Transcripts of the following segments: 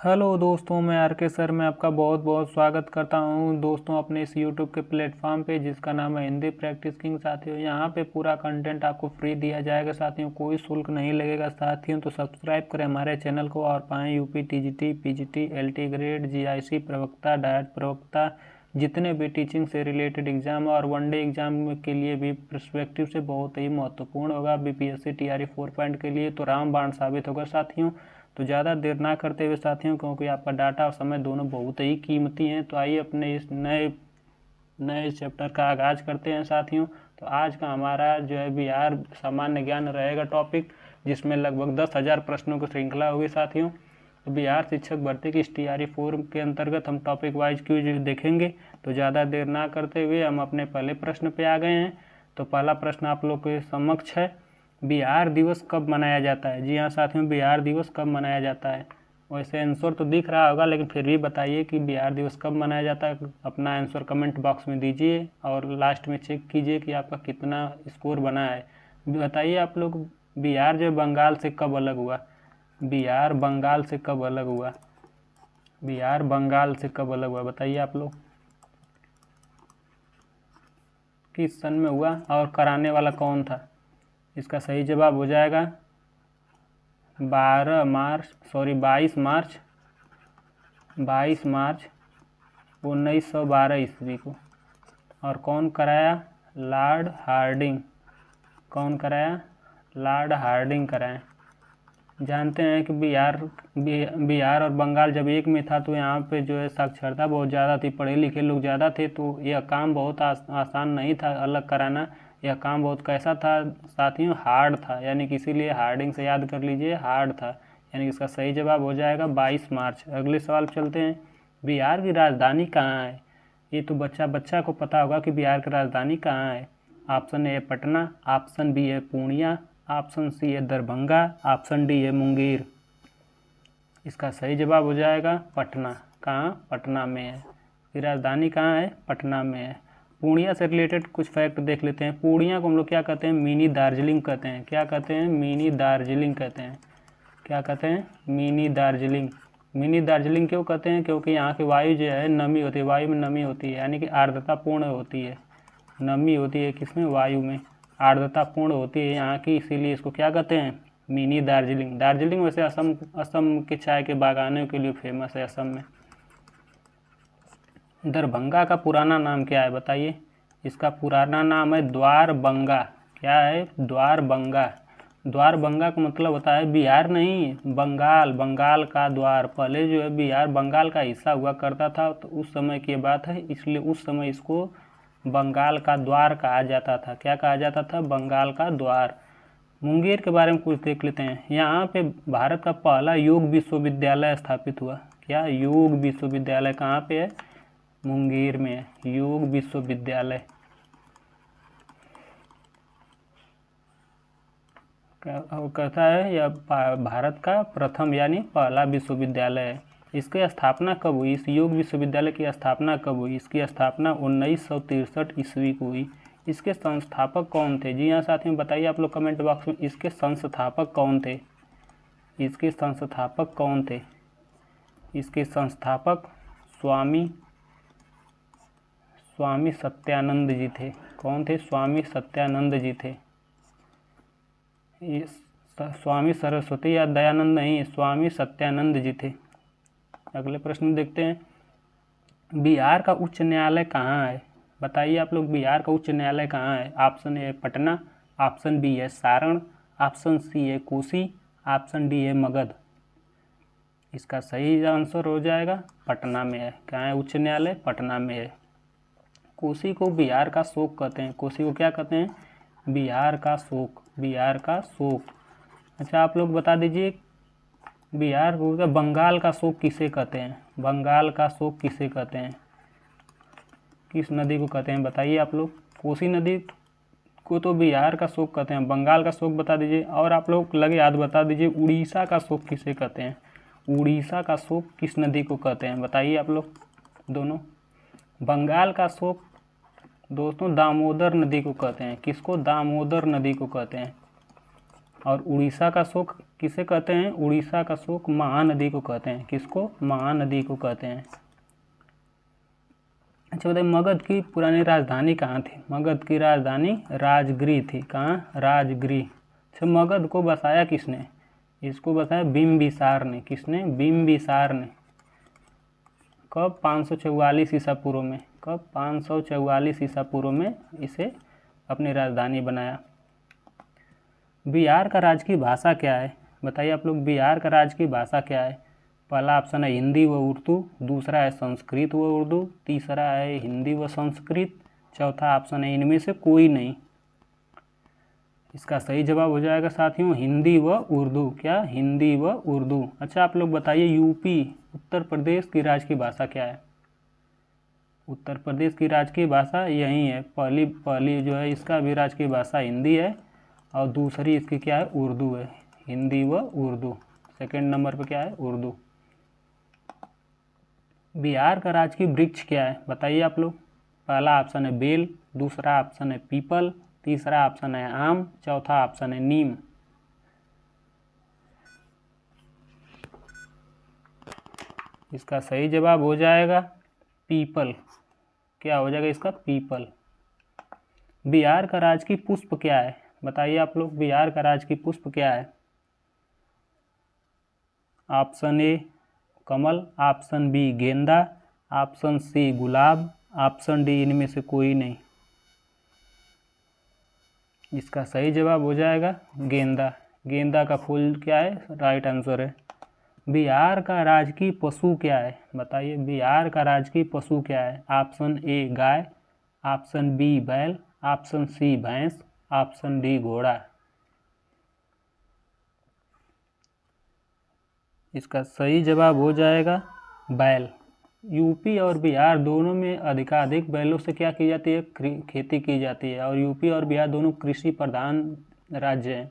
Hello दोस्तों, मैं are के सर में आपका बहुत बहुत स्वागत करता हूं दोस्तों अपने इस यूट्यूब के प्लेटफॉर्म पे जिसका नाम है हिंदी प्रैक्टिस किंग। साथियों, यहां पे पूरा कंटेंट आपको फ्री दिया जाएगा साथियों, कोई शुल्क नहीं लगेगा साथियों। तो सब्सक्राइब करें हमारे चैनल को और पाएँ UP TGT PGT LT grade GIC प्रवक्ता डायट प्रवक्ता जितने भी टीचिंग से रिलेटेड एग्जाम और वनडे एग्जाम के लिए भी पर्सपेक्टिव से बहुत ही महत्वपूर्ण होगा। बीपीएससी टीआरई 4 पॉइंट के लिए तो रामबाण साबित होगा साथियों। तो ज़्यादा देर ना करते हुए साथियों, क्योंकि आपका डाटा और समय दोनों बहुत ही कीमती हैं, तो आइए अपने इस नए चैप्टर का आगाज़ करते हैं साथियों। तो आज का हमारा जो है बिहार सामान्य ज्ञान रहेगा टॉपिक, जिसमें लगभग 10,000 प्रश्नों की श्रृंखला होगी साथियों। तो बिहार शिक्षक भर्ती की टीआरई 4 के अंतर्गत हम टॉपिक वाइज क्यूज देखेंगे। तो ज़्यादा देर ना करते हुए हम अपने पहले प्रश्न पे आ गए हैं। तो पहला प्रश्न आप लोग के समक्ष है, बिहार दिवस कब मनाया जाता है? जी हाँ साथियों, बिहार दिवस कब मनाया जाता है? वैसे आंसर तो दिख रहा होगा, लेकिन फिर भी बताइए कि बिहार दिवस कब मनाया जाता है। अपना आंसर कमेंट बॉक्स में दीजिए और लास्ट में चेक कीजिए कि आपका कितना स्कोर बना है। बताइए आप लोग, बिहार जो बंगाल से कब अलग हुआ? बिहार बंगाल से कब अलग हुआ? बिहार बंगाल से कब अलग हुआ बताइए आप लोग, किस सन में हुआ और कराने वाला कौन था? इसका सही जवाब हो जाएगा 22 मार्च 1912 ईस्वी को। और कौन कराया? Lord Harding. कौन कराया? लॉर्ड हार्डिंग कराए। जानते हैं कि बिहार और बंगाल जब एक में था तो यहाँ पे जो है साक्षरता बहुत ज़्यादा थी, पढ़े लिखे लोग ज़्यादा थे, तो यह काम बहुत आसान नहीं था अलग कराना। यह काम बहुत कैसा था साथियों? हार्ड था, यानी कि इसीलिए हार्डिंग से याद कर लीजिए, हार्ड था। यानी कि इसका सही जवाब हो जाएगा 22 मार्च। अगले सवाल चलते हैं, बिहार की राजधानी कहाँ है? ये तो बच्चा को पता होगा कि बिहार की राजधानी कहाँ है। Option a Patna, option b है पूर्णिया, ऑप्शन सी है दरभंगा, ऑप्शन डी है मुंगेर। इसका सही जवाब हो जाएगा पटना। कहाँ? पटना में है। राजधानी कहाँ है? पटना में है। पूर्णिया से रिलेटेड कुछ फैक्ट देख लेते हैं। पूर्णिया को हम लोग क्या कहते हैं? मिनी दार्जिलिंग कहते हैं। क्या कहते हैं? मिनी दार्जिलिंग कहते हैं। क्या कहते हैं? मिनी दार्जिलिंग। मिनी दार्जिलिंग क्यों कहते हैं? क्योंकि यहाँ की वायु जो है नमी होती है, वायु में नमी होती है, यानी कि आर्द्रता पूर्ण होती है। नमी होती है किसमें? वायु में। आर्द्रता पूर्ण होती है यहाँ की, इसीलिए इसको क्या कहते हैं? मिनी दार्जिलिंग। दार्जिलिंग वैसे असम के चाय के बागानों के लिए फेमस है, असम में। दरभंगा का पुराना नाम क्या है बताइए? इसका पुराना नाम है द्वारबंगा। क्या है? द्वारबंगा। द्वारबंगा का मतलब होता है बिहार नहीं, बंगाल। बंगाल का द्वार। पहले जो है बिहार बंगाल का हिस्सा हुआ करता था, तो उस समय की बात है, इसलिए उस समय इसको बंगाल का द्वार कहा जाता था। क्या कहा जाता था? बंगाल का द्वार। मुंगेर के बारे में कुछ देख लेते हैं। यहाँ पे भारत का पहला योग विश्वविद्यालय स्थापित हुआ। क्या? योग विश्वविद्यालय कहाँ पे है? मुंगेर में है योग विश्वविद्यालय। कहता है यह भारत का प्रथम यानी पहला विश्वविद्यालय है। इसकी स्थापना कब हुई? इस योग विश्वविद्यालय की स्थापना कब हुई? इसकी स्थापना 1963 ईस्वी को हुई। इसके संस्थापक कौन थे? जी हाँ साथियों, बताइए आप लोग कमेंट बॉक्स में, इसके संस्थापक कौन थे? इसके संस्थापक कौन थे? इसके संस्थापक स्वामी सत्यानंद जी थे। कौन थे? स्वामी सत्यानंद जी थे। स्वामी सरस्वती या दयानंद नहीं, स्वामी सत्यानंद जी थे। अगले प्रश्न देखते हैं, बिहार का उच्च न्यायालय कहाँ है? बताइए आप लोग, बिहार का उच्च न्यायालय कहाँ है? Option a Patna, option b है सारण, ऑप्शन सी है कोसी, ऑप्शन डी है मगध। इसका सही आंसर हो जाएगा पटना में है। कहाँ है उच्च न्यायालय? पटना में है। कोसी को बिहार का शोक कहते हैं। कोसी को क्या कहते हैं? बिहार का शोक। बिहार का शोक। अच्छा आप लोग बता दीजिए, बिहार को बंगाल का शोक किसे कहते हैं? बंगाल का शोक किसे कहते हैं? किस नदी को कहते हैं बताइए आप लोग? कोसी नदी को तो बिहार का शोक कहते हैं, बंगाल का शोक बता दीजिए। और आप लोग लगे याद बता दीजिए, उड़ीसा का शोक किसे कहते हैं? उड़ीसा का शोक किस नदी को कहते हैं बताइए आप लोग दोनों? बंगाल का शोक दोस्तों दामोदर नदी को कहते हैं। किसको? दामोदर नदी को कहते हैं। और उड़ीसा का शोक किसे कहते हैं? उड़ीसा का शोक महानदी को कहते हैं। किसको? महानदी को कहते हैं। अच्छा बताइए, मगध की पुरानी राजधानी कहाँ थी? मगध की राजधानी राजगृह थी। कहाँ? राजगृह। अच्छा, मगध को बसाया किसने? इसको बसाया बिम्बिसार ने। किसने? बिम्बिसार ने। कब? 544 ईसा पूर्व में। कब? 544 ईसा पूर्व में इसे अपनी राजधानी बनाया। बिहार का राजकीय भाषा क्या है? बताइए आप लोग, बिहार का राजकीय भाषा क्या है? पहला ऑप्शन है हिंदी व उर्दू, दूसरा है संस्कृत व उर्दू, तीसरा है हिंदी व संस्कृत, चौथा ऑप्शन है इनमें से कोई नहीं। इसका सही जवाब हो जाएगा साथियों हिंदी व उर्दू। क्या? हिंदी व उर्दू। अच्छा आप लोग बताइए, यूपी उत्तर प्रदेश की राजकीय भाषा क्या है? उत्तर प्रदेश की राजकीय भाषा यही है। पहली जो है इसका भी राजकीय भाषा हिंदी है और दूसरी इसकी क्या है? उर्दू है। हिंदी व उर्दू। सेकंड नंबर पे क्या है? उर्दू। बिहार का राजकीय वृक्ष क्या है? बताइए आप लोग। पहला ऑप्शन है बेल, दूसरा ऑप्शन है पीपल, तीसरा ऑप्शन है आम, चौथा ऑप्शन है नीम। इसका सही जवाब हो जाएगा पीपल। क्या हो जाएगा इसका? पीपल। बिहार का राजकीय पुष्प क्या है? बताइए आप लोग, बिहार का राजकीय पुष्प क्या है? ऑप्शन ए कमल, ऑप्शन बी गेंदा, ऑप्शन सी गुलाब, ऑप्शन डी इनमें से कोई नहीं। इसका सही जवाब हो जाएगा गेंदा। गेंदा का फूल क्या है? राइट आंसर है। बिहार का राजकीय पशु क्या है? बताइए, बिहार का राजकीय पशु क्या है? ऑप्शन ए गाय, ऑप्शन बी बैल, ऑप्शन सी भैंस, ऑप्शन डी घोड़ा। इसका सही जवाब हो जाएगा बैल। यूपी और बिहार दोनों में अधिकाधिक बैलों से क्या की जाती है? खेती की जाती है। और यूपी और बिहार दोनों कृषि प्रधान राज्य हैं,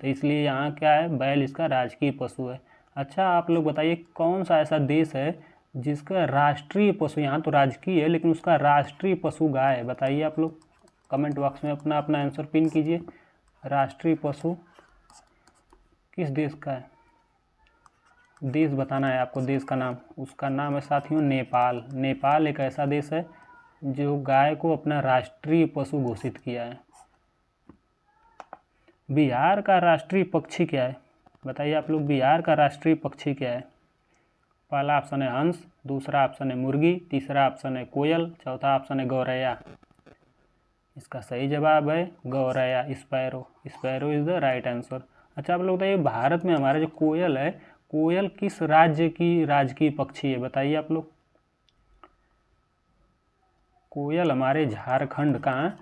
तो इसलिए यहाँ क्या है? बैल इसका राजकीय पशु है। अच्छा आप लोग बताइए, कौन सा ऐसा देश है जिसका राष्ट्रीय पशु, यहाँ तो राजकीय है लेकिन उसका राष्ट्रीय पशु गाय है? बताइए आप लोग, कमेंट बॉक्स में अपना अपना आंसर पिन कीजिए। राष्ट्रीय पशु किस देश का है? देश बताना है आपको, देश का नाम। उसका नाम है साथियों नेपाल। नेपाल एक ऐसा देश है जो गाय को अपना राष्ट्रीय पशु घोषित किया है। बिहार का राष्ट्रीय पक्षी क्या है? बताइए आप लोग, बिहार का राष्ट्रीय पक्षी क्या है? पहला ऑप्शन है हंस, दूसरा ऑप्शन है मुर्गी, तीसरा ऑप्शन है कोयल, चौथा ऑप्शन है गौरैया। इसका सही जवाब है गौरैया, sparrow. Sparrow is the right answer. अच्छा आप लोग बताइए, भारत में हमारा जो कोयल है, कोयल किस राज्य की राजकीय पक्षी है? बताइए आप लोग। कोयल हमारे झारखंड का,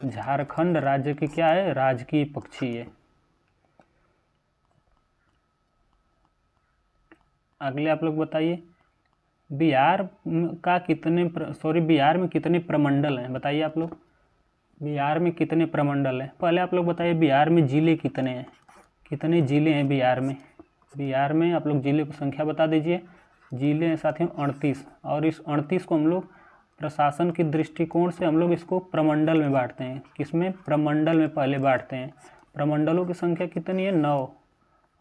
झारखंड राज्य की क्या है? राजकीय पक्षी है। अगले आप लोग बताइए, बिहार का बिहार में कितने प्रमंडल हैं? बताइए आप लोग, बिहार में कितने प्रमंडल हैं? पहले आप लोग बताइए, बिहार में जिले कितने हैं? कितने जिले हैं बिहार में? बिहार में आप लोग जिले की संख्या बता दीजिए। जिले हैं साथियों 38, और इस 38 को हम लोग प्रशासन के दृष्टिकोण से हम लोग इसको प्रमंडल में बांटते हैं। किसमें? प्रमंडल में पहले बांटते हैं। प्रमंडलों की संख्या कितनी है? 9।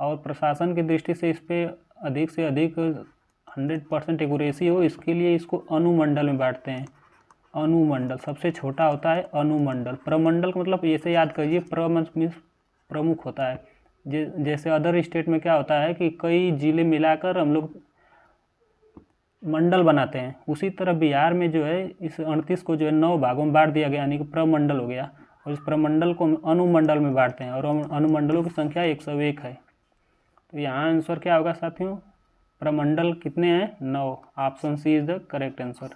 और प्रशासन की दृष्टि से इस पर अधिक से अधिक 100% एक्यूरेसी हो, इसके लिए इसको अनुमंडल में बांटते हैं। अनुमंडल सबसे छोटा होता है अनुमंडल। प्रमंडल का मतलब ऐसे याद करिए, मीन्स प्रमुख होता है। जैसे अदर स्टेट में क्या होता है कि कई जिले मिलाकर हम लोग मंडल बनाते हैं, उसी तरह बिहार में जो है इस 38 को जो है 9 भागों में बांट दिया गया, यानी कि प्रमंडल हो गया। और इस प्रमंडल को हम अनुमंडल में बांटते हैं, और अनुमंडलों की संख्या 101 है। तो यहाँ आंसर क्या होगा साथियों? प्रमंडल कितने हैं? 9। Option c is the correct answer.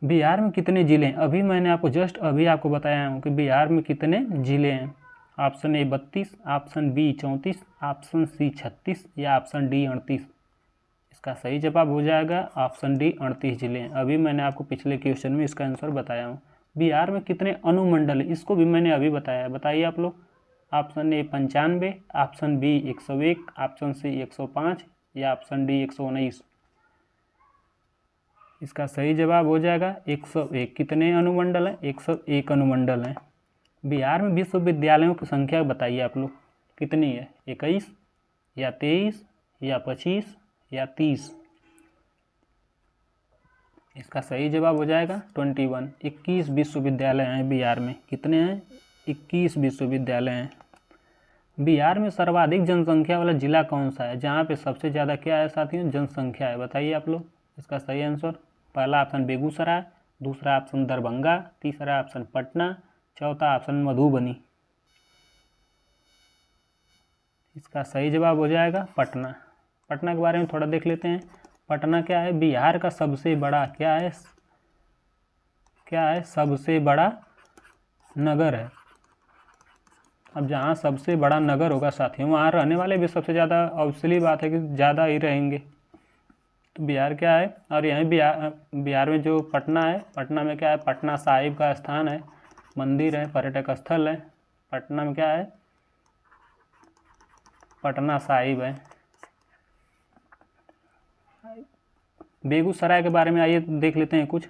Bihar में कितने जिले हैं? अभी मैंने आपको जस्ट अभी आपको बताया हूँ कि बिहार में कितने जिले हैं। Option a 32, option b 34, option c 36 या ऑप्शन डी 38। इसका सही जवाब हो जाएगा ऑप्शन डी 38 जिले हैं। अभी मैंने आपको पिछले क्वेश्चन में इसका आंसर बताया हूँ। बिहार में कितने अनुमंडल है, इसको भी मैंने अभी बताया। बताइए आप लोग। Option a 95, option b 101, option c 105 या ऑप्शन डी 119। इसका सही जवाब हो जाएगा 101। कितने अनुमंडल हैं? 101 अनुमंडल हैं। बिहार में विश्वविद्यालयों की संख्या बताइए आप लोग कितनी है, 21 या 23 या 25 या 30। इसका सही जवाब हो जाएगा 21। 21 विश्वविद्यालय हैं बिहार में। कितने हैं? 21 विश्वविद्यालय हैं। बिहार में सर्वाधिक जनसंख्या वाला जिला कौन सा है, जहाँ पे सबसे ज़्यादा क्या है साथियों, जनसंख्या है? बताइए आप लोग इसका सही आंसर। पहला ऑप्शन बेगूसराय, दूसरा ऑप्शन दरभंगा, तीसरा ऑप्शन पटना, चौथा ऑप्शन मधुबनी। इसका सही जवाब हो जाएगा पटना। पटना के बारे में थोड़ा देख लेते हैं। पटना क्या है? बिहार का सबसे बड़ा क्या है, सबसे बड़ा नगर है। अब जहाँ सबसे बड़ा नगर होगा साथियों, वहाँ रहने वाले भी सबसे ज़्यादा, ऑब्वियसली बात है कि ज़्यादा ही रहेंगे। तो बिहार क्या है? और यहीं बिहार में जो पटना है, पटना में क्या है, पटना साहिब का स्थान है, मंदिर है, पर्यटक स्थल है। पटना में क्या है? पटना साहिब है। बेगूसराय के बारे में आइए देख लेते हैं कुछ।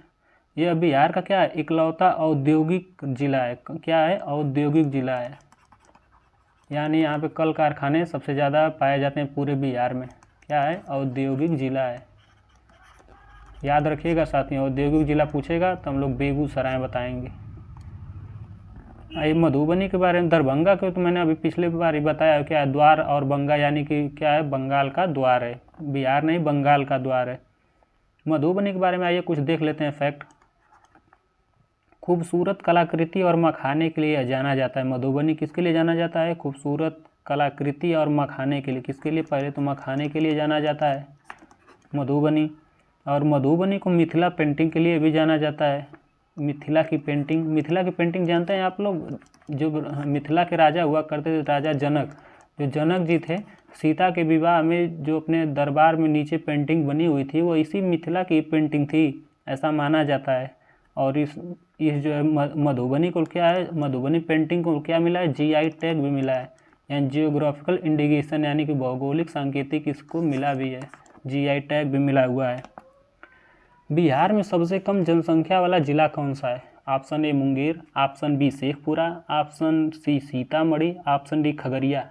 यह बिहार का क्या है? इकलौता औद्योगिक जिला है। क्या है? औद्योगिक जिला है, यानी यहाँ पे कल कारखाने सबसे ज़्यादा पाए जाते हैं पूरे बिहार में। क्या है? औद्योगिक जिला है। याद रखिएगा साथियों, औद्योगिक जिला पूछेगा तो हम लोग बेगूसराय बताएंगे। आइए मधुबनी के बारे में। दरभंगा के तो मैंने अभी पिछले बार ही बताया, क्या है? द्वार और बंगा, यानी कि क्या है? बंगाल का द्वार है। बिहार नहीं, बंगाल का द्वार है। मधुबनी के बारे में आइए कुछ देख लेते हैं फैक्ट। खूबसूरत कलाकृति और मखाने के लिए जाना जाता है। मधुबनी किसके लिए जाना जाता है? खूबसूरत कलाकृति और मखाने के लिए। किसके लिए? पहले तो मखाने के लिए जाना जाता है मधुबनी। और मधुबनी को मिथिला पेंटिंग के लिए भी जाना जाता है। मिथिला की पेंटिंग जानते हैं आप लोग? जो मिथिला के राजा हुआ करते थे, राजा जनक, जो जनक जी थे, सीता के विवाह में जो अपने दरबार में नीचे पेंटिंग बनी हुई थी, वो इसी मिथिला की पेंटिंग थी, ऐसा माना जाता है। और इस जो है मधुबनी को क्या है, मधुबनी पेंटिंग को क्या मिला है? GI टैग भी मिला है, यानी जियोग्राफिकल इंडिकेशन, यानी कि भौगोलिक सांकेतिक इसको मिला भी है, GI टैग भी मिला हुआ है। बिहार में सबसे कम जनसंख्या वाला जिला कौन सा है? ऑप्शन ए Munger, option B Sheikhpura, option C Sitamarhi, option d Khagaria.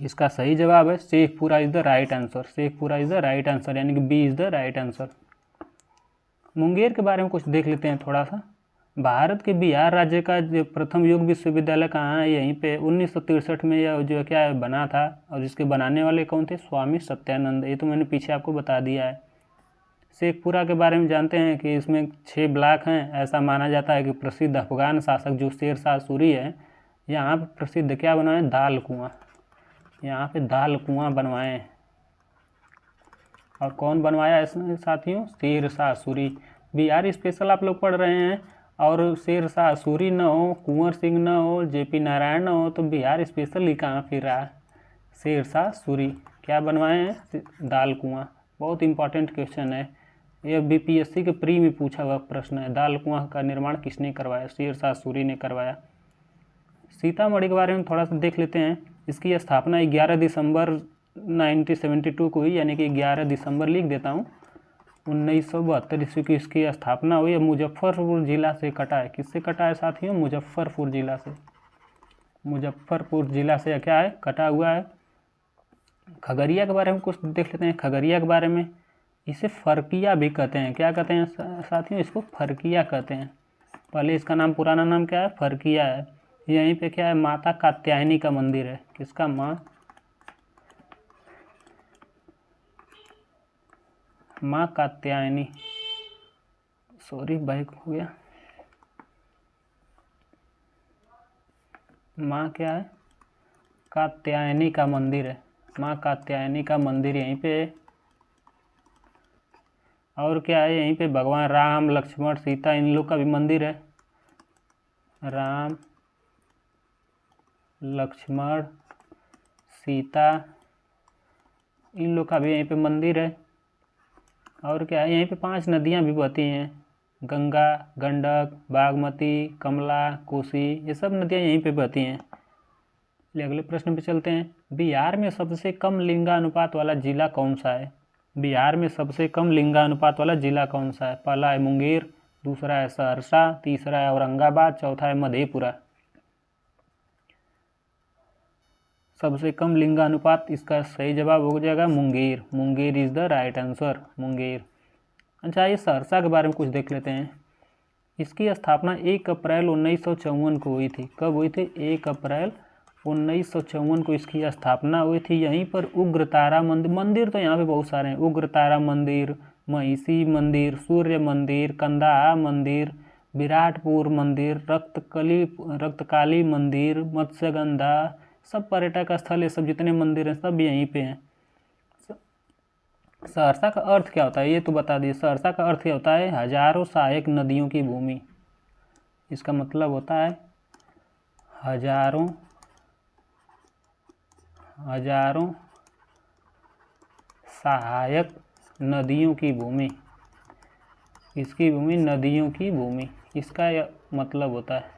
इसका सही जवाब है Sheikhpura is the right answer. Sheikhpura is the right answer, यानी कि b is the right answer. Munger के बारे में कुछ देख लेते हैं थोड़ा सा। भारत के बिहार राज्य का जो प्रथम योग विश्वविद्यालय कहाँ है? यहीं पे 1963 में यह जो क्या है बना था, और इसके बनाने वाले कौन थे? स्वामी सत्यानंद। ये तो मैंने पीछे आपको बता दिया है। शेखपुरा के बारे में जानते हैं कि इसमें 6 ब्लॉक हैं। ऐसा माना जाता है कि प्रसिद्ध अफगान शासक जो शेर शाह सूरी है, यहाँ पर प्रसिद्ध क्या बनवाए? दाल कुआँ। यहाँ पे दाल कुआँ बनवाए हैं। और कौन बनवाया इसमें साथियों? शेर शाह सूरी। बिहार स्पेशल आप लोग पढ़ रहे हैं, और शेर शाह सूरी न हो, कुंवर सिंह न हो, JP नारायण न हो, तो बिहार स्पेशल ही कहाँ फिर रहा? शेर शाह सूरी क्या बनवाए हैं? दाल कुआँ। बहुत इंपॉर्टेंट क्वेश्चन है, यह BPSC के प्री में पूछा हुआ प्रश्न है। दाल कुआँ का निर्माण किसने करवाया? शेर शाह सूरी ने करवाया। सीतामढ़ी के बारे में थोड़ा सा देख लेते हैं। इसकी स्थापना 11 दिसंबर 1972 को हुई, यानी कि 11 दिसंबर लिख देता हूँ। 1972 ईस्वी की इसकी स्थापना हुई है। मुजफ्फरपुर जिला से कटा है। किससे कटा है साथियों? मुजफ्फरपुर जिला से। मुजफ्फरपुर जिला से क्या है? कटा हुआ है। खगड़िया के बारे में कुछ देख लेते हैं। खगड़िया के बारे में, इसे फरकिया भी कहते हैं। क्या कहते हैं साथियों? इसको फरकिया कहते हैं। पहले इसका नाम, पुराना नाम क्या है? फरकिया है। यहीं पे क्या है? माता कात्यायनी का मंदिर है। किसका? माँ कात्यायनी। सॉरी बाइक हो गया। माँ क्या है? कात्यायनी का मंदिर है। माँ कात्यायनी का मंदिर यहीं पे है। और क्या है? यहीं पे भगवान राम, लक्ष्मण, सीता, इन लोग का भी मंदिर है। राम, लक्ष्मण, सीता, इन लोग का भी यहीं पे मंदिर है। और क्या है? यहीं पे 5 नदियाँ भी बहती हैं, गंगा, गंडक, बागमती, कमला, कोसी, ये सब नदियाँ यहीं पे बहती हैं। चलिए अगले प्रश्न पे चलते हैं। बिहार में सबसे कम लिंगानुपात वाला जिला कौन सा है? बिहार में सबसे कम लिंगानुपात वाला जिला कौन सा है? पहला है मुंगेर, दूसरा है सहरसा, तीसरा है औरंगाबाद, चौथा है मधेपुरा। सबसे कम लिंगानुपात, इसका सही जवाब हो जाएगा Munger. Munger is the right answer, Munger. अच्छा, ये सहरसा के बारे में कुछ देख लेते हैं। इसकी स्थापना 1 अप्रैल 1954 को हुई थी। कब हुई थी? 1 अप्रैल 1954 को इसकी स्थापना हुई थी। यहीं पर उग्रतारा मंदिर तो यहाँ पे बहुत सारे हैं। उग्रतारा मंदिर, महिषी मंदिर, सूर्य मंदिर, कंदाहा मंदिर, विराटपुर मंदिर, रक्तकाली मंदिर, मत्स्यगंधा, सब पर्यटक स्थल, ये सब जितने मंदिर हैं सब यहीं पे हैं। सहरसा का अर्थ क्या होता है ये तो बता दिए। सहरसा का अर्थ क्या होता है? हजारों सहायक नदियों की भूमि। इसका मतलब होता है हजारों सहायक नदियों की भूमि। इसकी भूमि नदियों की भूमि, इसका मतलब होता है।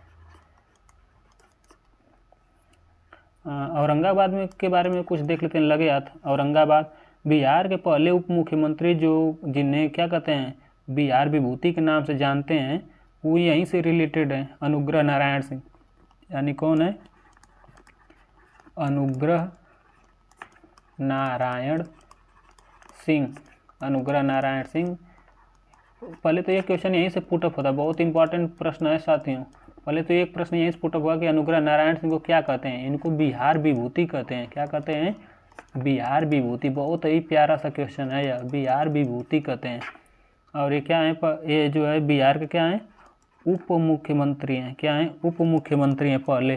औरंगाबाद में के बारे में कुछ देख लेते हैं, लगे हाथ। औरंगाबाद बिहार के पहले उप मुख्यमंत्री जो जिन्हें क्या कहते हैं बिहार विभूति के नाम से जानते हैं, वो यहीं से रिलेटेड है, अनुग्रह नारायण सिंह। यानी कौन है? अनुग्रह नारायण सिंह। अनुग्रह नारायण सिंह। पहले तो ये क्वेश्चन यहीं से पुटअप होता है, बहुत इंपॉर्टेंट प्रश्न है साथियों। पहले तो एक प्रश्न यहीं से पुटअप हुआ कि अनुग्रह नारायण सिंह को क्या कहते हैं? इनको बिहार विभूति कहते हैं। क्या कहते हैं? बिहार विभूति। बहुत ही प्यारा सा क्वेश्चन है यह, बिहार विभूति कहते हैं। और ये क्या है? ये जो है बिहार के क्या है? उप मुख्यमंत्री हैं। क्या है? उप मुख्यमंत्री हैं पहले।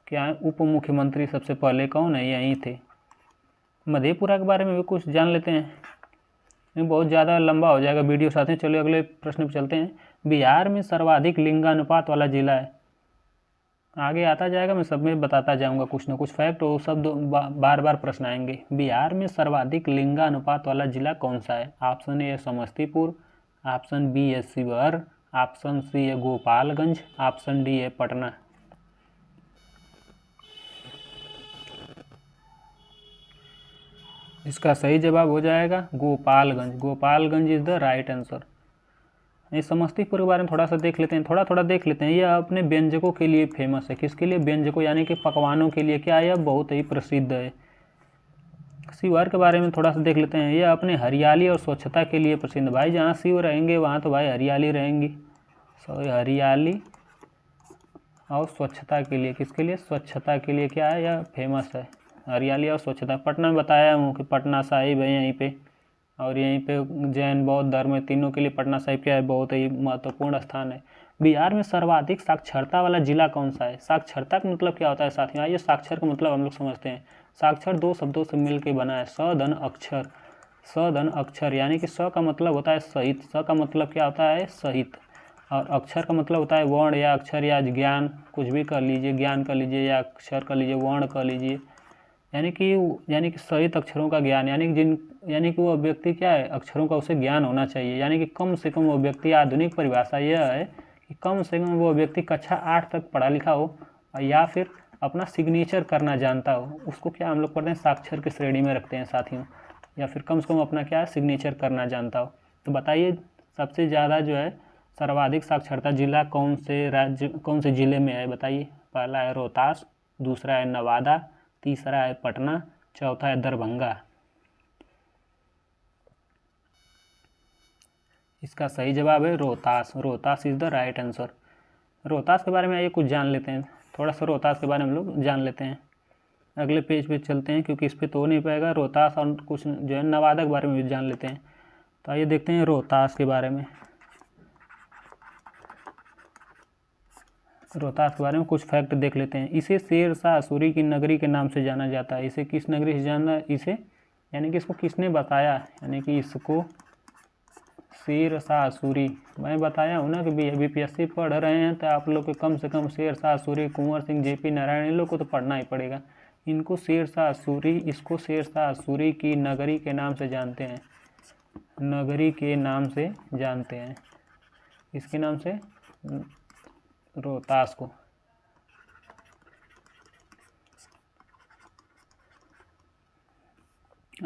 क्या है? उप मुख्यमंत्री सबसे पहले कौन है? यहीं थे। मधेपुरा के बारे में भी कुछ जान लेते हैं, बहुत ज़्यादा लंबा हो जाएगा वीडियो साथियों। चलिए अगले प्रश्न पर चलते हैं। बिहार में सर्वाधिक लिंगानुपात वाला जिला है। आगे आता जाएगा, मैं सब में बताता जाऊंगा कुछ ना कुछ फैक्ट, और सब बार बार प्रश्न आएंगे। बिहार में सर्वाधिक लिंगानुपात वाला जिला कौन सा है? Option a Samastipur, option b है शिवहर, ऑप्शन सी है गोपालगंज, ऑप्शन डी है पटना। इसका सही जवाब हो जाएगा Gopalganj. Gopalganj is the right answer. ये समस्तीपुर के बारे में थोड़ा सा देख लेते हैं, थोड़ा देख लेते हैं। यह अपने व्यंजकों के लिए फेमस है। किसके लिए? व्यंजकों यानी कि पकवानों के लिए क्या है? यह बहुत ही प्रसिद्ध है। शिवहर के बारे में थोड़ा सा देख लेते हैं। यह अपने हरियाली और स्वच्छता के लिए प्रसिद्ध। भाई जहाँ शिव रहेंगे वहाँ तो भाई हरियाली रहेंगी। हरियाली और स्वच्छता के लिए, किसके लिए? स्वच्छता के लिए क्या है? यह फेमस है, हरियाली और स्वच्छता। पटना में बताया हूँ कि पटना साहिब है यहीं पे, और यहीं पे जैन बौद्ध धर्म है, तीनों के लिए पटना साहिब क्या है? बहुत ही महत्वपूर्ण स्थान है। बिहार में सर्वाधिक साक्षरता वाला जिला कौन सा है? साक्षरता का मतलब क्या होता है साथियों? आइए साक्षर का मतलब हम लोग समझते हैं। साक्षर दो शब्दों से मिल के बना है, स धन अक्षर। स धन अक्षर यानी कि स का मतलब होता है सहित। स का मतलब क्या होता है? सहित। और अक्षर का मतलब होता है वर्ण या अक्षर या ज्ञान, कुछ भी कर लीजिए, ज्ञान कर लीजिए या अक्षर कर लीजिए, वर्ण कर लीजिए। यानी कि सहित अक्षरों का ज्ञान, यानी कि वो व्यक्ति क्या है? अक्षरों का उसे ज्ञान होना चाहिए। यानी कि कम से कम वो व्यक्ति, आधुनिक परिभाषा यह है कि कम से कम वो व्यक्ति कक्षा 8 तक पढ़ा लिखा हो, या फिर अपना सिग्नेचर करना जानता हो। उसको क्या हम लोग पढ़ते हैं? साक्षर की श्रेणी में रखते हैं साथियों। या फिर कम से कम अपना क्या है? सिग्नेचर करना जानता हो। तो बताइए सबसे ज़्यादा जो है सर्वाधिक साक्षरता जिला कौन से जिले में है? बताइए। पहला है रोहतास, दूसरा है नवादा, तीसरा है पटना, चौथा है दरभंगा। इसका सही जवाब है Rohtas. Rohtas is the right answer. Rohtas के बारे में आइए कुछ जान लेते हैं, थोड़ा सा रोहतास के बारे में हम लोग जान लेते हैं। अगले पेज पे चलते हैं क्योंकि इस पर तो हो नहीं पाएगा। रोहतास और कुछ जो है नवादा के बारे में भी जान लेते हैं। तो आइए देखते हैं रोहतास के बारे में। रोहतास के बारे में कुछ फैक्ट देख लेते हैं। इसे शेर शाह सूरी की नगरी के नाम से जाना जाता है। इसे किस नगरी से जाना? इसे यानी कि इसको किसने बताया? यानी कि इसको शेर शाह सूरी। मैं बताया हूँ ना कि बीपीएससी पढ़ रहे हैं तो आप लोग को कम से कम शेर शाह सूरी, कुंवर सिंह, जेपी नारायण, इन लोग को तो पढ़ना ही पड़ेगा। इनको शेर शाह सूरी, इसको शेर शाह सूरी की नगरी के नाम से जानते हैं। नगरी के नाम से जानते हैं, इसके नाम से रोहतास को।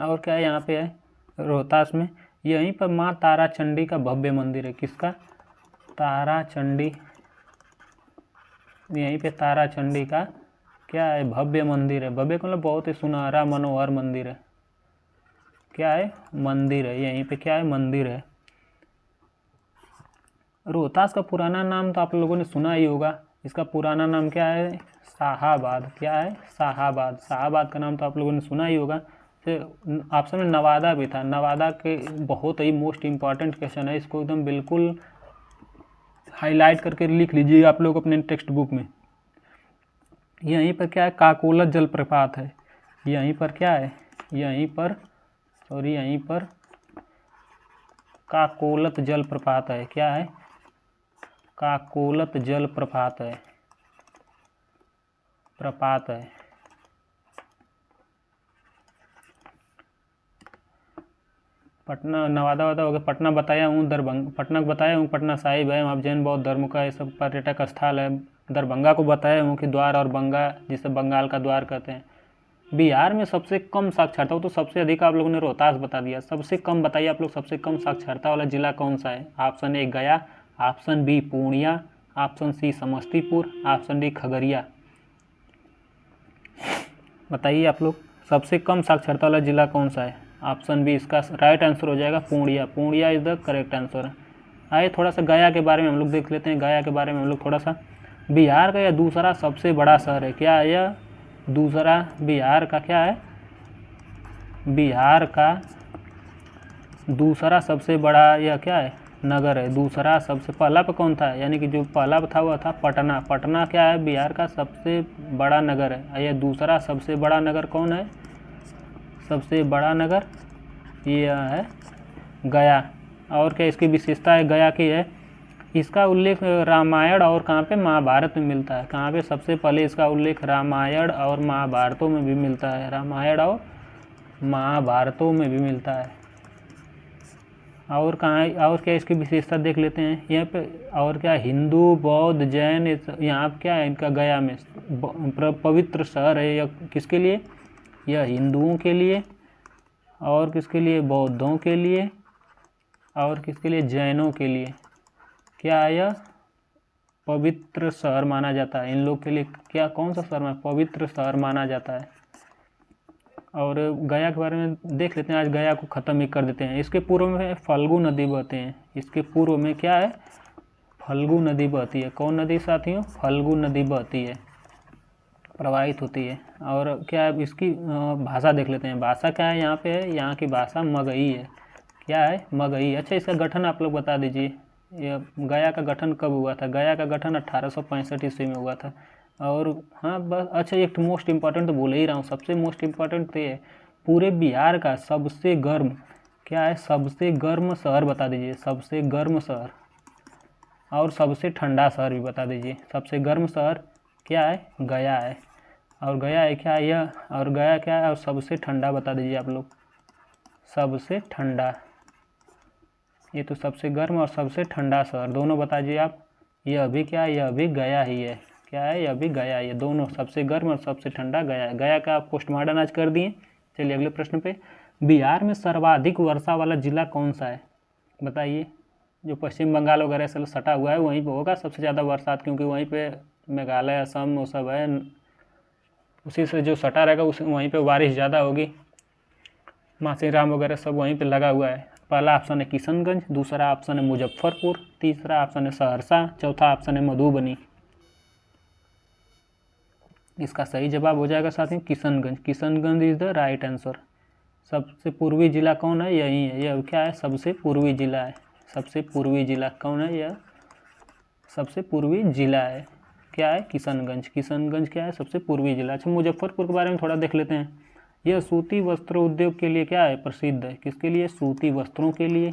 और क्या है यहाँ पे है रोहतास में? यहीं पर माँ तारा चंडी का भव्य मंदिर है। किसका? तारा चंडी। यहीं पे तारा चंडी का क्या है? भव्य मंदिर है। भव्य मतलब बहुत ही सुनहरा मनोहर मंदिर है। क्या है? मंदिर है। यहीं पे क्या है? मंदिर है। रोहतास का पुराना नाम तो आप लोगों ने सुना ही होगा। इसका पुराना नाम क्या है? शाहाबाद। क्या है? शाहाबाद। शाहाबाद का नाम तो आप लोगों ने सुना ही होगा। फिर ऑप्शन में नवादा भी था। नवादा के बहुत ही मोस्ट इम्पॉर्टेंट क्वेश्चन है, इसको एकदम बिल्कुल हाईलाइट करके लिख लीजिए आप लोग अपने टेक्स्ट बुक में। यहीं पर क्या है? काकोलत जलप्रपात है। यहीं पर क्या है? यहीं पर काकोलत जलप्रपात है। क्या है? काकोलत जलप्रपात है। प्रपात है। पटना, नवादा हो गया। पटना बताया हूँ, पटना को बताया हूँ, पटना साहिब है, वहाँ जैन बौद्ध धर्म का ये सब पर्यटक स्थल है। दरभंगा को बताया हूँ कि द्वार और बंगा, जिसे बंगाल का द्वार कहते हैं। बिहार में सबसे कम साक्षरता हो तो सबसे अधिक आप लोगों ने रोहतास बता दिया। सबसे कम बताइए आप लोग, सबसे कम साक्षरता वाला जिला कौन सा है? Option a Gaya, option b Purnia, option c Samastipur, option d Khagaria. बताइए आप लोग, सबसे कम साक्षरता वाला जिला कौन सा है? ऑप्शन बी इसका राइट आंसर हो जाएगा Purnia. Purnia is the correct answer. आइए थोड़ा सा गया के बारे में हम लोग देख लेते हैं। गया के बारे में हम लोग थोड़ा सा, बिहार का यह दूसरा सबसे बड़ा शहर है। क्या है यह? दूसरा बिहार का क्या है? बिहार का दूसरा सबसे बड़ा यह क्या है? नगर है। दूसरा सबसे, पहला पे कौन था? यानी कि जो पहला था वह था पटना। पटना क्या है? बिहार का सबसे बड़ा नगर है। यह दूसरा सबसे बड़ा नगर कौन है? सबसे बड़ा नगर यह है गया। और क्या इसकी विशेषता है गया की है? इसका उल्लेख रामायण और कहाँ पे? महाभारत में मिलता है। कहाँ पे? सबसे पहले इसका उल्लेख रामायण और महाभारतों में भी मिलता है। रामायण और महाभारतों में भी मिलता है। और कहाँ, और क्या इसकी विशेषता देख लेते हैं यहाँ पे। और क्या? हिंदू, बौद्ध, जैन, यहाँ क्या है इनका? गया में पवित्र शहर है। यह किसके लिए? यह हिंदुओं के लिए, और किसके लिए? बौद्धों के लिए, और किसके लिए? जैनों के लिए। क्या है? यह पवित्र शहर माना जाता है इन लोग के लिए। क्या, कौन सा शहर में पवित्र शहर माना जाता है? और गया के बारे में देख लेते हैं। आज गया को ख़त्म ही कर देते हैं। इसके पूर्व में फल्गु नदी बहते हैं। इसके पूर्व में क्या है? फल्गु नदी बहती है। कौन नदी साथियों? फल्गु नदी बहती है, प्रवाहित होती है। और क्या है इसकी भाषा देख लेते हैं। भाषा क्या है यहाँ पे है? यहाँ की भाषा मगही है। क्या है? मगही। अच्छा, इसका गठन आप लोग बता दीजिए। यह गया का गठन कब हुआ था? गया का गठन 1865 ईस्वी में हुआ था। और हाँ बस, अच्छा एक मोस्ट इम्पॉर्टेंट तो बोल ही रहा हूँ, सबसे मोस्ट इम्पॉर्टेंट तो ये पूरे बिहार का सबसे गर्म, क्या है? सबसे गर्म शहर बता दीजिए। सबसे गर्म शहर, और सबसे ठंडा शहर भी बता दीजिए। सबसे गर्म शहर क्या है? गया है। और गया है क्या यह? और गया क्या है? और सबसे ठंडा बता दीजिए आप लोग। सबसे ठंडा, ये तो सबसे गर्म और सबसे ठंडा शहर दोनों बता दीजिए आप। यह भी क्या है? यह भी गया ही है। क्या है? यह भी गया ही है। दोनों सबसे गर्म और सबसे ठंडा गया है। गया का आप पोस्टमार्टम आज कर दिए। चलिए अगले प्रश्न पे। बिहार में सर्वाधिक वर्षा वाला जिला कौन सा है? बताइए। जो पश्चिम बंगाल वगैरह से सटा हुआ है वहीं पे होगा सबसे ज़्यादा बरसात, क्योंकि वहीं पे मेघालय, असम वो सब है, उसी से जो सटा रहेगा उस वहीं पे बारिश ज़्यादा होगी। माथेरान वगैरह सब वहीं पे लगा हुआ है। पहला ऑप्शन है किशनगंज, दूसरा ऑप्शन है मुजफ्फरपुर, तीसरा ऑप्शन है सहरसा, चौथा ऑप्शन है मधुबनी। इसका सही जवाब हो जाएगा साथियों Kishanganj. Kishanganj is the right answer. सबसे पूर्वी जिला कौन है? यही है। यह क्या है? सबसे पूर्वी जिला है। सबसे पूर्वी जिला कौन है? यह सबसे पूर्वी जिला है। क्या है? किशनगंज। किशनगंज क्या है? सबसे पूर्वी जिला। अच्छा, मुजफ्फरपुर के बारे में थोड़ा देख लेते हैं। यह सूती वस्त्र उद्योग के लिए क्या है? प्रसिद्ध है। किसके लिए? सूती वस्त्रों के लिए।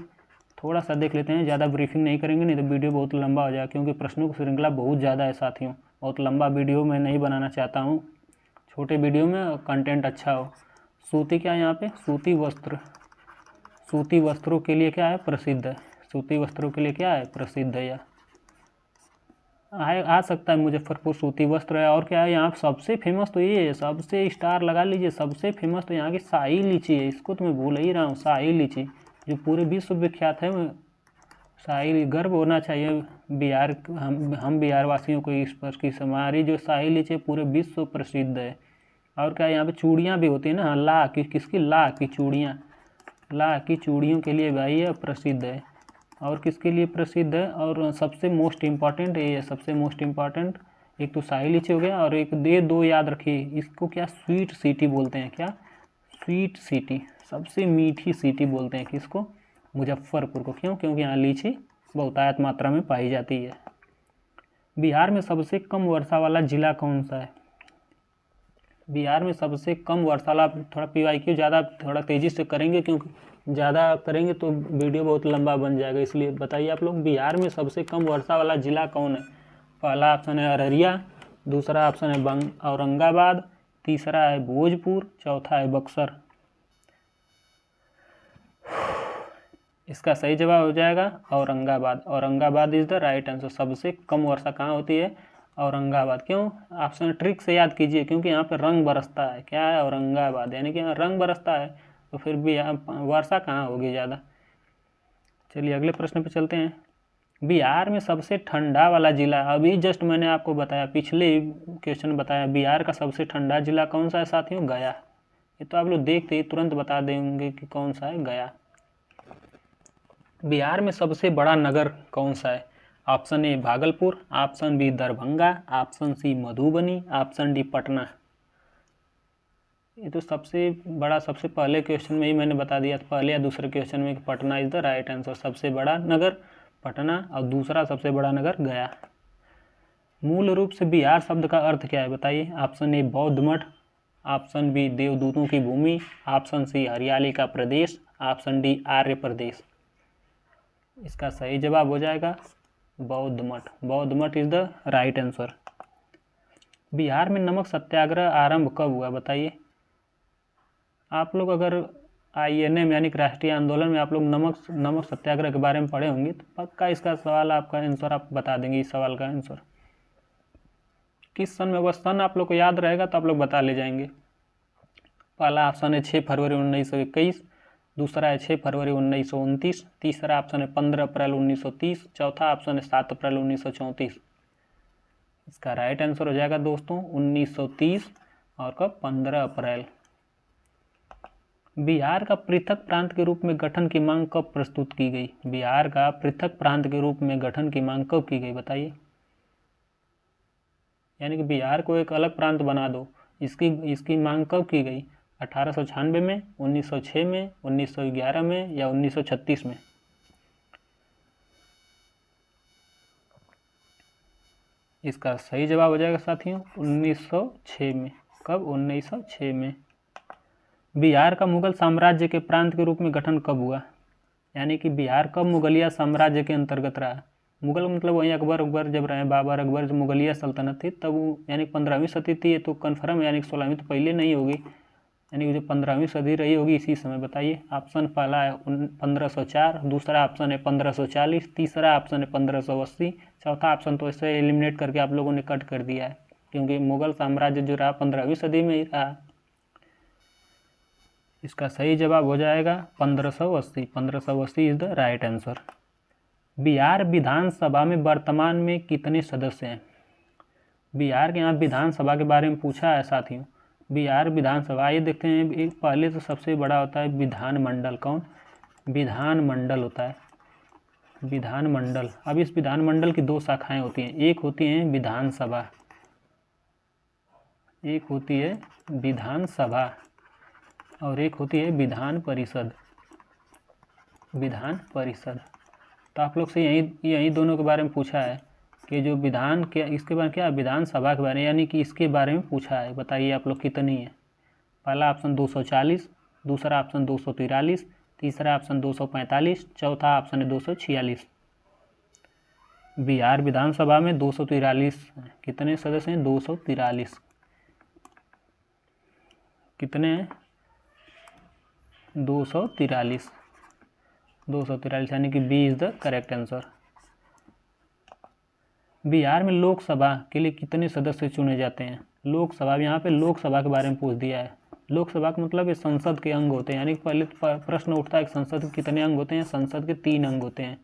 थोड़ा सा देख लेते हैं, ज़्यादा ब्रीफिंग नहीं करेंगे, नहीं तो वीडियो बहुत लंबा हो जाएगा, क्योंकि प्रश्नों की श्रृंखला बहुत ज़्यादा है साथियों। बहुत लंबा वीडियो मैं नहीं बनाना चाहता हूँ, छोटे वीडियो में कंटेंट अच्छा हो। सूती क्या है यहाँ पे? सूती वस्त्र। सूती वस्त्रों के लिए क्या है? प्रसिद्ध है। सूती वस्त्रों के लिए क्या है? प्रसिद्ध है। यह आ सकता है मुजफ्फरपुर सूती वस्त्र है। और क्या है यहाँ सबसे फेमस? तो ये है, सबसे स्टार लगा लीजिए, सबसे फेमस तो यहाँ की शाही लीची है। इसको तो मैं भूल ही रहा हूँ, शाही लीची। जो पूरे विश्व विख्यात है, शाही गर्व होना चाहिए बिहार, हम बिहार वासियों को इस पर कि हमारी जो शाही लीची पूरे विश्व प्रसिद्ध है। और क्या यहाँ पे चूड़ियाँ भी होती है ना, ला की, किसकी, ला की चूड़ियाँ, ला की चूड़ियों के लिए भाई ये प्रसिद्ध है। और किसके लिए प्रसिद्ध है, और सबसे मोस्ट इम्पॉर्टेंट ये, सबसे मोस्ट इम्पॉर्टेंट, एक तो शाही लीची हो गया, और एक दो याद रखिए, इसको क्या स्वीट सिटी बोलते हैं, क्या स्वीट सिटी, सबसे मीठी सिटी बोलते हैं किसको, मुजफ्फरपुर को। क्यों? क्योंकि यहाँ लीची बहुतायत मात्रा में पाई जाती है। बिहार में सबसे कम वर्षा वाला जिला कौन सा है? बिहार में सबसे कम वर्षा वाला, थोड़ा PYQ ज़्यादा थोड़ा तेज़ी से करेंगे क्योंकि ज़्यादा करेंगे तो वीडियो बहुत लंबा बन जाएगा, इसलिए बताइए आप लोग, बिहार में सबसे कम वर्षा वाला जिला कौन है? पहला ऑप्शन है अररिया, दूसरा ऑप्शन है औरंगाबाद, तीसरा है भोजपुर, चौथा है बक्सर। इसका सही जवाब हो जाएगा Aurangabad. Aurangabad is the right answer. सबसे कम वर्षा कहाँ होती है? औरंगाबाद। क्यों? ऑप्शन ट्रिक से याद कीजिए, क्योंकि यहाँ पे रंग बरसता है। क्या है? औरंगाबाद, यानी कि यहाँ रंग बरसता है, तो फिर भी यहाँ वर्षा कहाँ होगी ज़्यादा। चलिए अगले प्रश्न पे चलते हैं। बिहार में सबसे ठंडा वाला जिला, अभी जस्ट मैंने आपको बताया, पिछले क्वेश्चन बताया, बिहार का सबसे ठंडा जिला कौन सा है साथियों? गया। ये तो आप लोग देखते ही तुरंत बता देंगे कि कौन सा है, गया। बिहार में सबसे बड़ा नगर कौन सा है? Option a Bhagalpur, option b Darbhanga, option c Madhubani, option d Patna. ये तो सबसे बड़ा, सबसे पहले क्वेश्चन में ही मैंने बता दिया था, पहले या दूसरे क्वेश्चन में, कि Patna is the right answer. सबसे बड़ा नगर पटना और दूसरा सबसे बड़ा नगर गया। मूल रूप से बिहार शब्द का अर्थ क्या है बताइए? ऑप्शन ए बौद्ध मठ, ऑप्शन बी देवदूतों की भूमि, ऑप्शन सी हरियाली का प्रदेश, ऑप्शन डी आर्य प्रदेश। इसका सही जवाब हो जाएगा बौद्ध मठ। बौद्ध मठ is the right answer. Bihar में नमक सत्याग्रह आरंभ कब हुआ बताइए? आप लोग अगर INA यानी कि राष्ट्रीय आंदोलन में आप लोग नमक सत्याग्रह के बारे में पढ़े होंगे तो पक्का इसका सवाल, आपका आंसर आप बता देंगे। इस सवाल का आंसर किस सन में हुआ, सन आप लोग को याद रहेगा तो आप लोग बता ले जाएंगे। पहला ऑप्शन है 6 फरवरी 1921, दूसरा है 6 फरवरी 1929, तीसरा ऑप्शन है 15 अप्रैल 1930, चौथा ऑप्शन है 7 अप्रैल 1934। इसका राइट आंसर हो जाएगा दोस्तों 1930, और कब? 15 अप्रैल। बिहार का पृथक प्रांत के रूप में गठन की मांग कब प्रस्तुत की गई? बिहार का पृथक प्रांत के रूप में गठन की मांग कब की गई बताइए? यानी कि बिहार को एक अलग प्रांत बना दो, इसकी मांग कब की गई? 1896 में, 1906 में, 1911 में या 1936 में? इसका सही जवाब हो जाएगा साथियों 1906 में। कब? 1906 में। बिहार का मुगल साम्राज्य के प्रांत के रूप में गठन कब हुआ? यानी कि बिहार कब मुगलिया साम्राज्य के अंतर्गत रहा? मुगल मतलब वही अकबर जब रहे, बाबर अकबर जब मुगलिया सल्तनत थी तब वो, यानी 15वीं सदी थी, ये तो कन्फर्म है, यानी 16वीं तो पहले नहीं होगी, यानी कि जो 15वीं सदी रही होगी इसी समय। बताइए। ऑप्शन पहला है 1504, दूसरा ऑप्शन है 1540, तीसरा ऑप्शन है 1580, चौथा ऑप्शन तो इसे एलिमिनेट करके आप लोगों ने कट कर दिया है, क्योंकि मुगल साम्राज्य जो रहा 15वीं सदी में ही रहा। इसका सही जवाब हो जाएगा 1580। 1580 is the right answer. Bihar विधानसभा में वर्तमान में कितने सदस्य हैं? बिहार के यहाँ विधानसभा के बारे में पूछा है साथियों। बिहार विधानसभा, ये देखते हैं, एक पहले तो सबसे बड़ा होता है विधानमंडल। कौन? विधानमंडल होता है, विधानमंडल। अब इस विधानमंडल की 2 शाखाएं होती हैं, एक होती है विधानसभा, एक होती है विधानसभा, और एक होती है विधान परिषद। विधान परिषद। तो आप लोग से यही दोनों के बारे में पूछा है कि जो विधान क्या, इसके बारे में क्या, विधानसभा के बारे में, यानी कि इसके बारे में पूछा है। बताइए आप लोग कितनी है? पहला ऑप्शन 240, दूसरा ऑप्शन 243, तीसरा ऑप्शन 245, चौथा ऑप्शन है 246। बिहार विधानसभा में 243 कितने सदस्य हैं? 243। कितने हैं? 243। 243 यानी कि b is the correct answer. Bihar में लोकसभा के लिए कितने सदस्य चुने जाते हैं? लोकसभा, यहाँ पे लोकसभा के बारे में पूछ दिया है। लोकसभा का मतलब ये संसद के अंग होते हैं, यानी पहले प्रश्न उठता है कि संसद के कितने अंग होते हैं। संसद के 3 अंग होते हैं।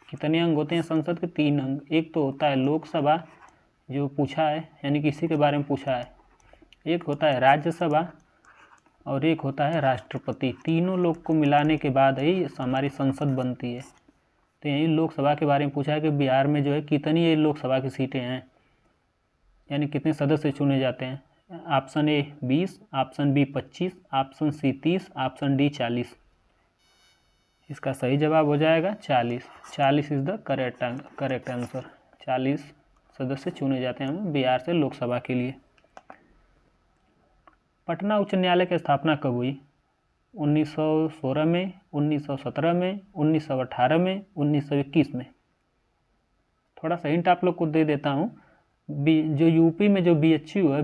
कितने अंग होते हैं संसद के? 3 अंग। एक तो होता है लोकसभा जो पूछा है, यानी किसी के बारे में पूछा है। एक होता है राज्यसभा और एक होता है राष्ट्रपति। तीनों लोग को मिलाने के बाद ही हमारी संसद बनती है। तो यही लोकसभा के बारे में पूछा है कि बिहार में जो है कितनी ये लोकसभा की सीटें हैं, यानी कितने सदस्य चुने जाते हैं। Option a 20, option b 25, option c 30, option d 40। इसका सही जवाब हो जाएगा 40। 40 इज़ द करेक्ट आंसर। 40 सदस्य चुने जाते हैं बिहार से लोकसभा के लिए। पटना उच्च न्यायालय की स्थापना कब हुई? 1916 में, 1917 में, 1918 में, 1921 में। थोड़ा सा हिंट आप लोग को दे देता हूँ। जो यूपी में जो BHU है,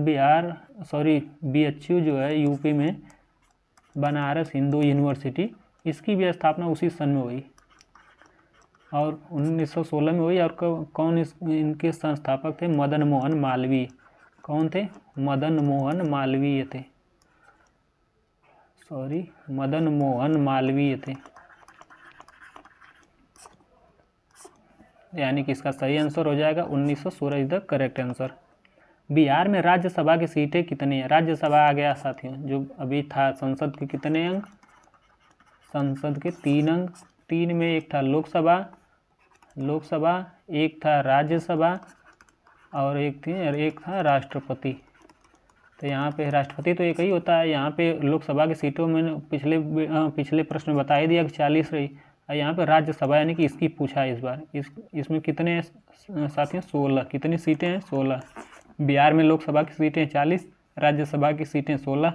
BHU जो है यूपी में, बनारस हिंदू यूनिवर्सिटी, इसकी भी स्थापना उसी सन में हुई और 1916 में हुई। और कौन इनके संस्थापक थे? मदन मोहन मालवीय। कौन थे? मदन मोहन मालवीय थे। मदन मोहन मालवीय थे। यानी कि इसका सही आंसर हो जाएगा 1916 is the correct answer. Bihar में राज्यसभा की सीटें कितनी हैं? राज्यसभा आ गया साथियों, जो अभी था। संसद के कितने अंग? संसद के 3 अंग। 3 में एक था लोकसभा, एक था राज्यसभा और एक था राष्ट्रपति। तो यहाँ पे राष्ट्रपति तो एक ही होता है। यहाँ पे लोकसभा की सीटों में पिछले प्रश्न बता ही दिया कि 40 रही। यहाँ पे राज्यसभा यानी कि इसकी पूछा है इस बार। इसमें कितने साथियों? 16। कितनी सीटें हैं? 16। बिहार में लोकसभा की सीटें 40, राज्यसभा की सीटें 16।